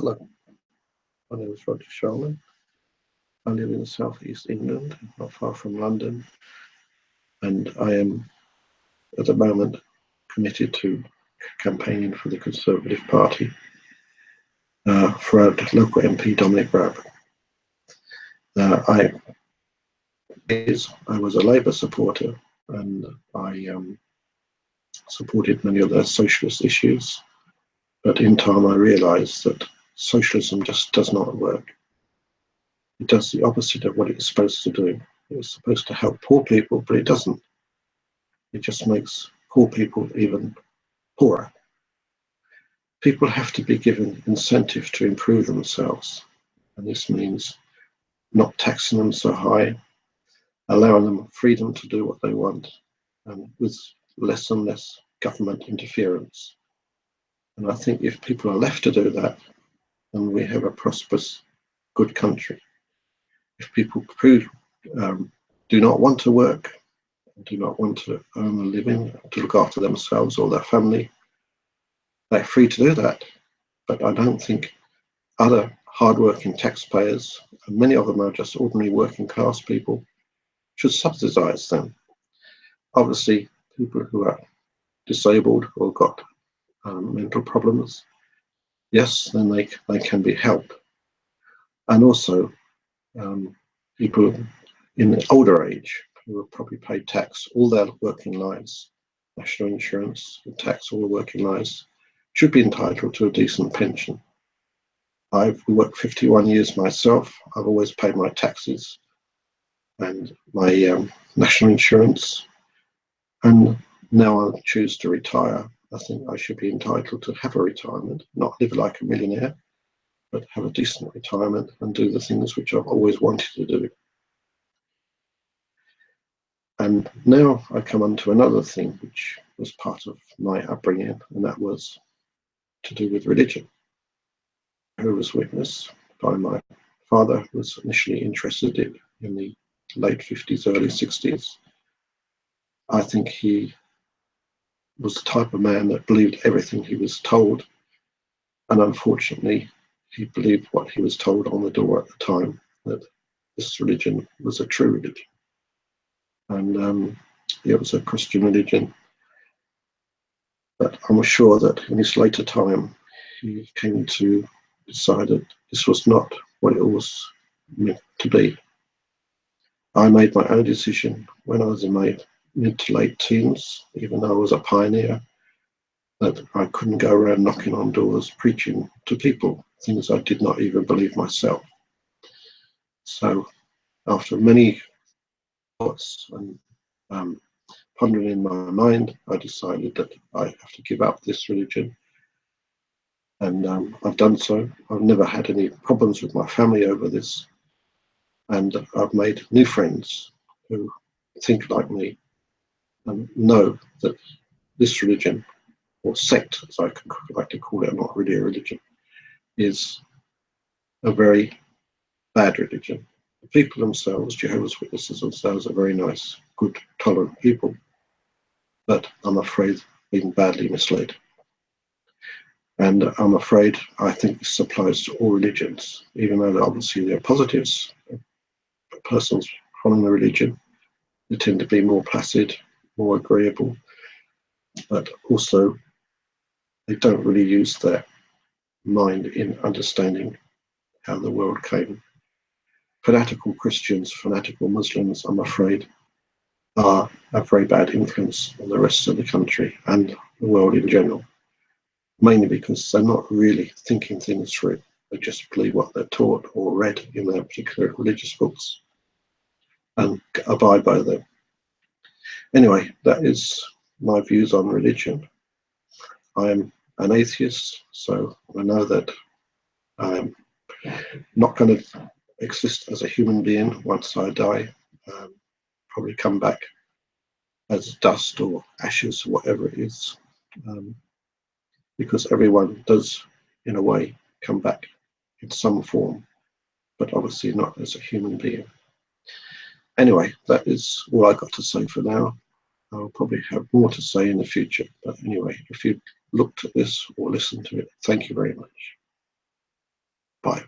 Hello, my name is Roger Sharman. I live in South East England, not far from London, and I am at the moment committed to campaigning for the Conservative Party for our local MP Dominic RAAB. I was a Labour supporter, and I supported many of their socialist issues, but in time I realised that socialism just does not work. It does the opposite of what it's supposed to do. It's supposed to help poor people, but it doesn't. It just makes poor people even poorer. People have to be given incentive to improve themselves, and this means not taxing them so high, allowing them freedom to do what they want, and with less and less government interference. And I think if people are left to do that, then we have a prosperous, good country. If people do not want to work, do not want to earn a living, to look after themselves or their family, they're free to do that. But I don't think other hard-working taxpayers, and many of them are just ordinary working class people, should subsidise them. Obviously, people who are disabled or got mental problems, yes, then they can be helped. And also, people in older age who have probably paid tax all their working lives, national insurance, tax all their working lives, should be entitled to a decent pension. I've worked 51 years myself. I've always paid my taxes and my national insurance, and now I choose to retire. I think I should be entitled to have a retirement, not live like a millionaire, but have a decent retirement and do the things which I've always wanted to do. And now I come on to another thing which was part of my upbringing, and that was to do with religion. Jehovah's Witness by my father was initially interested in the late 50s, early 60s. I think he was the type of man that believed everything he was told, and unfortunately he believed what he was told on the door at the time, that this religion was a true religion, and it was a Christian religion. But I'm sure that in his later time he came to decide that this was not what it was meant to be. I made my own decision when I was in my mid to late teens, even though I was a pioneer, that I couldn't go around knocking on doors preaching to people things I did not even believe myself. So after many thoughts and pondering in my mind, I decided that I have to give up this religion, and I've done so. I've never had any problems with my family over this, and I've made new friends who think like me and know that this religion, or sect as I like to call it, not really a religion, is a very bad religion. The people themselves, Jehovah's Witnesses themselves, are very nice, good, tolerant people, but I'm afraid being badly misled. And I'm afraid I think this applies to all religions, even though obviously there are positives. Persons following the religion, they tend to be more placid, more agreeable, but also they don't really use their mind in understanding how the world came. Fanatical Christians, fanatical Muslims, I'm afraid, are a very bad influence on the rest of the country and the world in general, mainly because they're not really thinking things through. They just believe what they're taught or read in their particular religious books and abide by them. Anyway, that is my views on religion. I am an atheist, so I know that I'm not going to exist as a human being once I die. Probably come back as dust or ashes, whatever it is, because everyone does, in a way, come back in some form, but obviously not as a human being. Anyway, that is all I got to say for now. I'll probably have more to say in the future, but anyway, if you looked at this or listened to it, thank you very much. Bye.